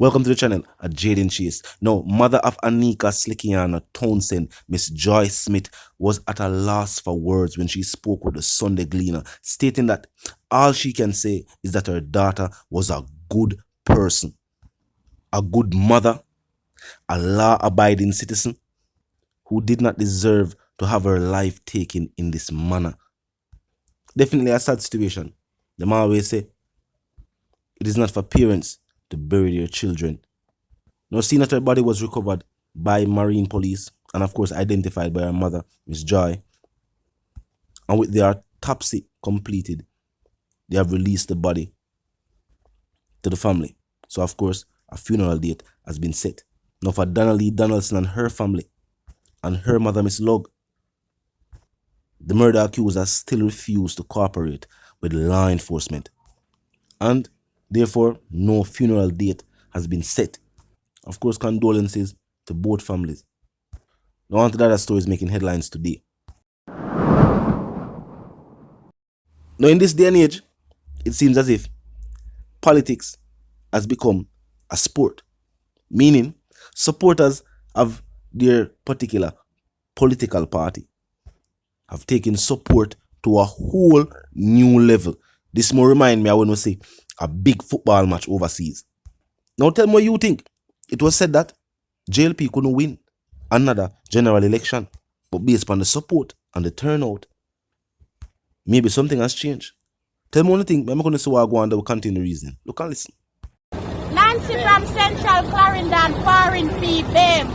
Welcome to the channel at Jaden Chase. Now, mother of Anika Slickianna Townsend, Miss Joy Smith, was at a loss for words when she spoke with the Sunday Gleaner, stating that all she can say is that her daughter was a good person, a good mother, a law-abiding citizen who did not deserve to have her life taken in this manner. Definitely a sad situation. Them always say, it is not for parents to bury their children. Now, seeing that her body was recovered by Marine Police and of course identified by her mother, Miss Joy, and with their autopsy completed, they have released the body to the family. So of course, a funeral date has been set. Now for Donnelly Donaldson and her family and her mother, Miss Log, the murder accuser still refused to cooperate with law enforcement, and therefore no funeral date has been set. Of course, condolences to both families. Now on to the other stories making headlines today. Now in this day and age, it seems as if politics has become a sport, meaning supporters of their particular political party have taken support to a whole new level. This more remind me, I want to say, a big football match overseas. Now tell me what you think. It was said that JLP couldn't win another general election, but based upon the support and the turnout, maybe something has changed. Tell me what you think. I'm going to say what I go on, will continue reasoning. Look and listen. Nancy from Central Clarendon, foreign fee, babe.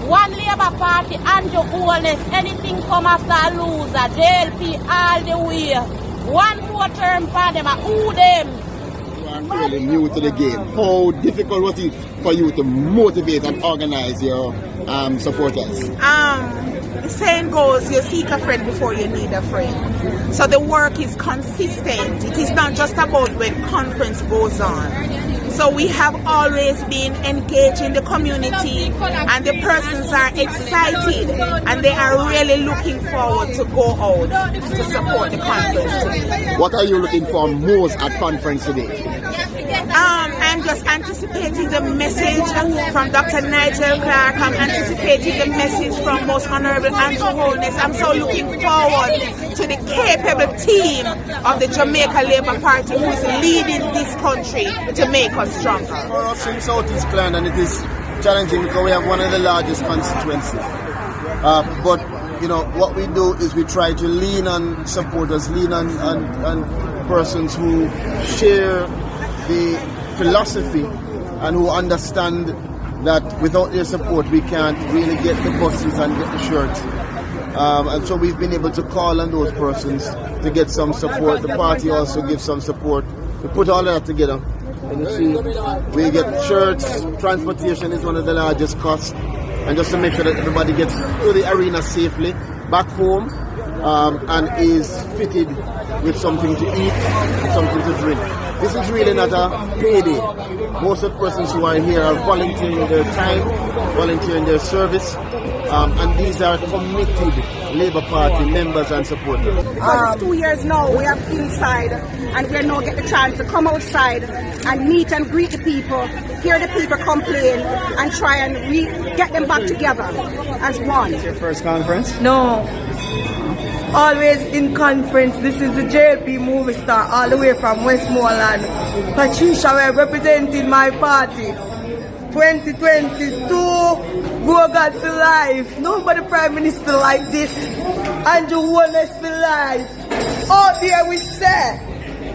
One Labour Party, Andrew Holness, anything come after a loser, JLP all the way. One more term for them, who them? You are really new to the game. How difficult was it for you to motivate and organize your supporters? The saying goes, you seek a friend before you need a friend. So the work is consistent. It is not just about when conference goes on. So we have always been engaged in the community, and the persons are excited and they are really looking forward to go out to support the conference today. What are you looking for most at conference today? I'm just anticipating the message from Dr. Nigel Clark. I'm anticipating the message from Most Honorable Andrew Holness. I'm so looking forward to the capable team of the Jamaica Labour Party who is leading this country to make us stronger. For us in South East Clarendon, it is challenging because we have one of the largest constituencies. But you know what we do is we try to lean on supporters, lean on persons who share the philosophy and who understand that without their support we can't really get the buses and get the shirts. And so we've been able to call on those persons to get some support. The party also gives some support. We put all that together. And you see, we get shirts, transportation is one of the largest costs. And just to make sure that everybody gets to the arena safely, back home, and is fitted with something to eat and something to drink. This is really not a payday. Most of the persons who are here are volunteering their time, volunteering their service, and these are committed Labour Party members and supporters. Because 2 years now, we are inside, and we now get the chance to come outside and meet and greet the people, hear the people complain, and try and get them back together as one. Is your first conference? No. Always in conference. This is the JLP movie star all the way from Westmoreland. Patricia, we're representing my party. 2022, go God for life. Nobody prime minister like this. Andrew Holness for life. Out there we say,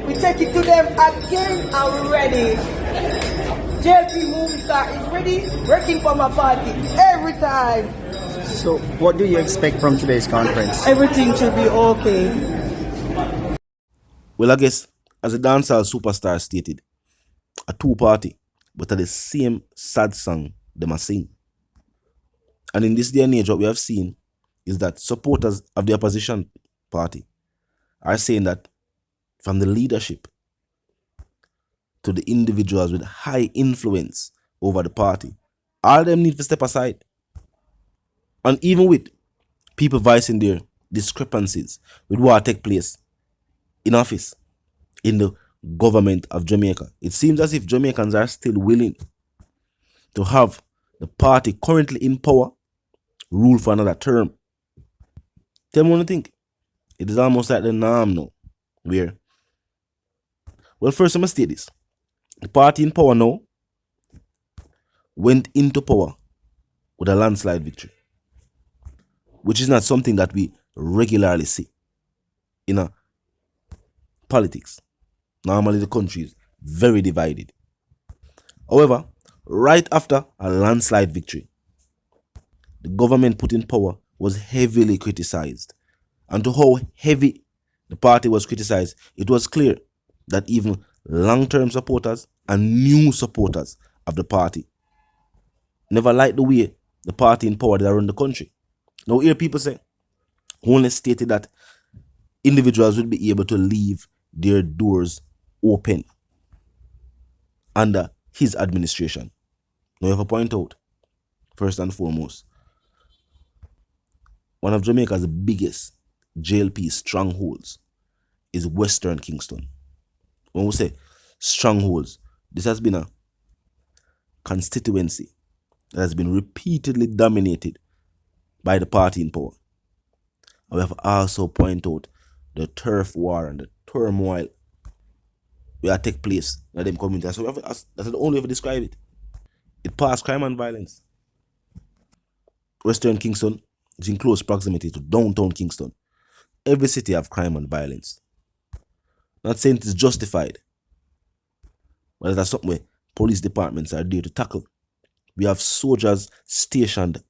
we take it to them again and we're ready. JLP movie star is ready, working for my party every time. So, what do you expect from today's conference? Everything should be okay. Well, I guess, as a dancehall superstar stated, a two-party, but at the same sad song they must sing. And in this day and age, what we have seen is that supporters of the opposition party are saying that from the leadership to the individuals with high influence over the party, all of them need to step aside. And even with people voicing their discrepancies with what take place in office, in the government of Jamaica, it seems as if Jamaicans are still willing to have the party currently in power rule for another term. Tell me what you think. It is almost like the norm now. Where, well, first I'm going to state this. The party in power now went into power with a landslide victory, which is not something that we regularly see in a politics. Normally the country is very divided. However, right after a landslide victory, the government put in power was heavily criticized. And to how heavy the party was criticized, it was clear that even long-term supporters and new supporters of the party never liked the way the party in power that run the country. Now, here people say, Holness stated that individuals would be able to leave their doors open under his administration. Now, you have to point out, first and foremost, one of Jamaica's biggest JLP strongholds is Western Kingston. When we say strongholds, this has been a constituency that has been repeatedly dominated by the party in power. And we have also point out the turf war and the turmoil that take place in them communities. So that's the only way to describe it. It passed crime and violence. Western Kingston is in close proximity to downtown Kingston. Every city have crime and violence. Not saying it is justified, but that's something where police departments are there to tackle. We have soldiers stationed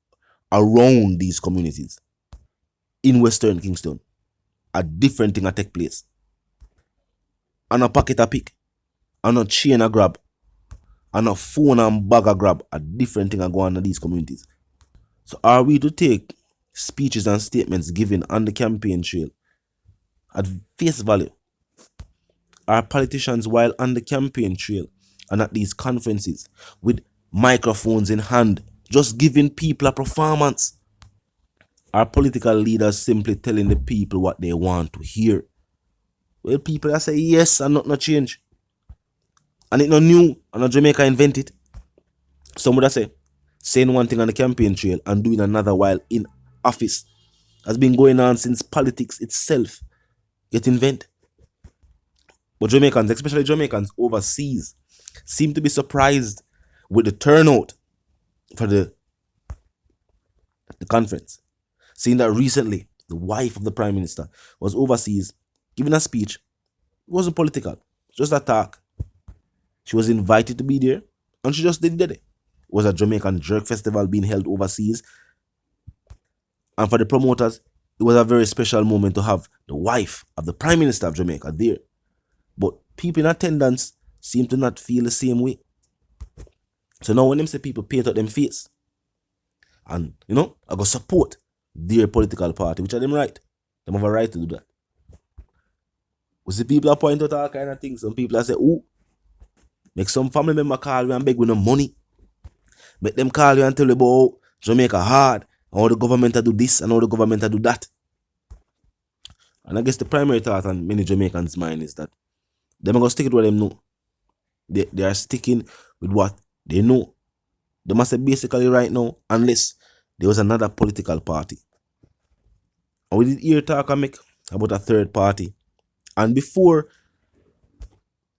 around these communities. In Western Kingston, a different thing that take place. And a pocket a pick, and a chain a grab, and a phone and bag a grab, a different thing a go on in these communities. So are we to take speeches and statements given on the campaign trail at face value? Are politicians, while on the campaign trail and at these conferences with microphones in hand, just giving people a performance? Are political leaders simply telling the people what they want to hear? Well, people that say yes and nothing change. And it's not new, and not Jamaica invent it. Some would say saying one thing on the campaign trail and doing another while in office has been going on since politics itself get invented. But Jamaicans, especially Jamaicans overseas, seem to be surprised with the turnout for the conference. Seeing that recently, the wife of the Prime Minister was overseas giving a speech. It wasn't political, just a talk. She was invited to be there, and she just did it. It was a Jamaican jerk festival being held overseas. And for the promoters, it was a very special moment to have the wife of the Prime Minister of Jamaica there. But people in attendance seem to not feel the same way. So now when them say people paint out them face, and I go support their political party, which are them right. Them have a right to do that. We see people that point out all kind of things. Some people that say, oh, make some family member call you and beg with no money. Make them call you and tell you about Jamaica hard, and how the government to do this and how the government to do that. And I guess the primary thought on many Jamaicans' mind is that they're going to stick with what they know. They are sticking with what they know. They must say basically right now, unless there was another political party. And we did hear talk and make about a third party. And before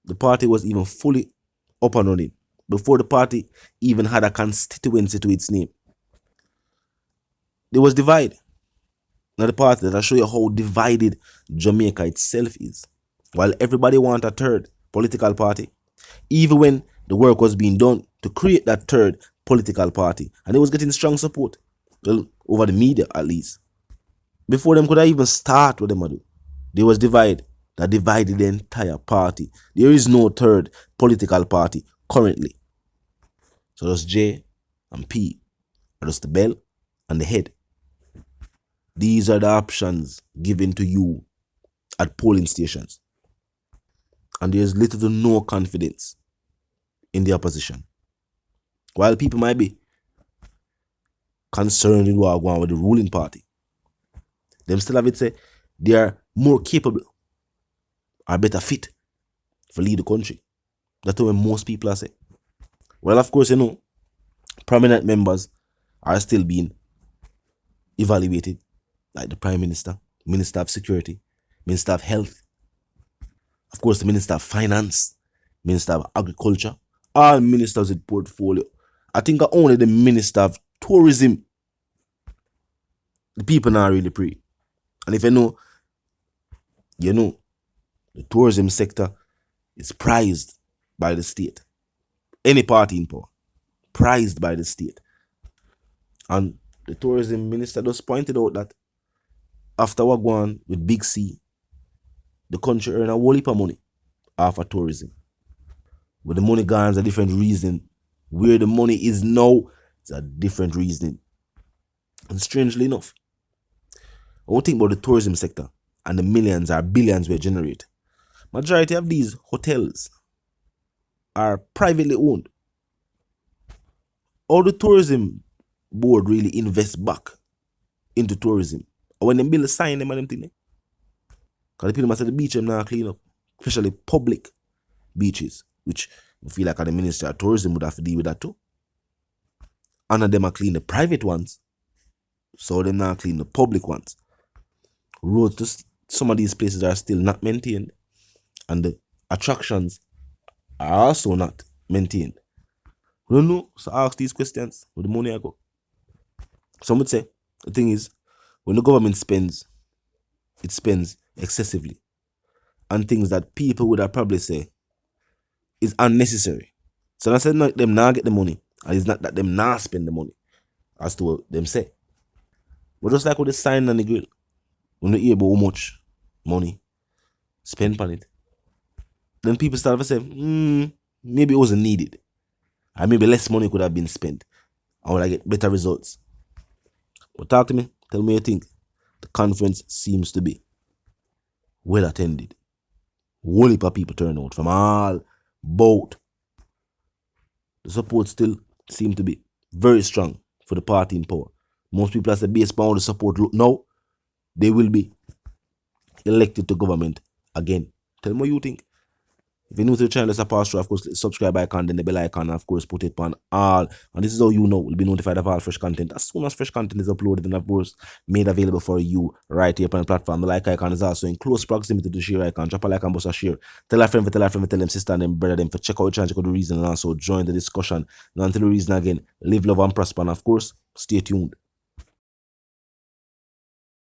the party was even fully up and running, before the party even had a constituency to its name, there was divide. Now the party that I show you how divided Jamaica itself is. While everybody want a third political party, even when the work was being done to create that third political party, and it was getting strong support, well, over the media at least. Before them could I even start what them do, there was divide that divided the entire party. There is no third political party currently. So just J and P are just the bell and the head. These are the options given to you at polling stations. And there is little to no confidence in the opposition. While people might be concerned with what going on with the ruling party, them still have it say they are more capable or better fit for lead the country. That's what most people are saying. Well, of course, Prominent members are still being evaluated, like the Prime Minister, Minister of Security, Minister of Health, of course the Minister of Finance, Minister of Agriculture, all ministers with portfolio. I think only the Minister of Tourism, the people not really pray. And if you know, the tourism sector is prized by the state. Any party in power, prized by the state. And the tourism minister just pointed out that after what go on with Big C, the country earn a whole heap of money off of tourism. But the money gone is a different reason. Where the money is now, it's a different reason. And strangely enough, I won't think about the tourism sector and the millions or billions we generate. Majority of these hotels are privately owned. All the tourism board really invest back into tourism. And when they build a sign, them and them thing, because the people must say the beach them now clean up, especially public beaches, which I feel like the Ministry of Tourism would have to deal with that too. And of them are clean the private ones, so they now clean the public ones. Roads to some of these places are still not maintained, and the attractions are also not maintained. We don't know, so I ask these questions with the money I go. Some would say the thing is, when the government spends, it spends excessively on things that people would have probably say is unnecessary. So I said not them now get the money, and it's not that them now spend the money, as to what them say. But just like with the sign on the grill, when you hear about how much money spent on it, then people start to say, maybe it wasn't needed. Or maybe less money could have been spent. I would get better results. But talk to me, tell me what you think. The conference seems to be well attended. Whole heap of people turn out from all both. The support still seems to be very strong for the party in power. Most people as the base power the support look now, they will be elected to government again. Tell me what you think. If you're new to the channel, it's a pass through, of course, subscribe icon, then the bell icon, and of course, put it on all. And this is how you know will be notified of all fresh content. As soon as fresh content is uploaded and, of course, made available for you right here on the platform. The like icon is also in close proximity to the share icon. Drop a like and bust a share. Tell a friend, tell them sister and them brother, them for check out the channel, check out the reason, and also join the discussion. And until the reason again, live, love, and prosper. And, of course, stay tuned.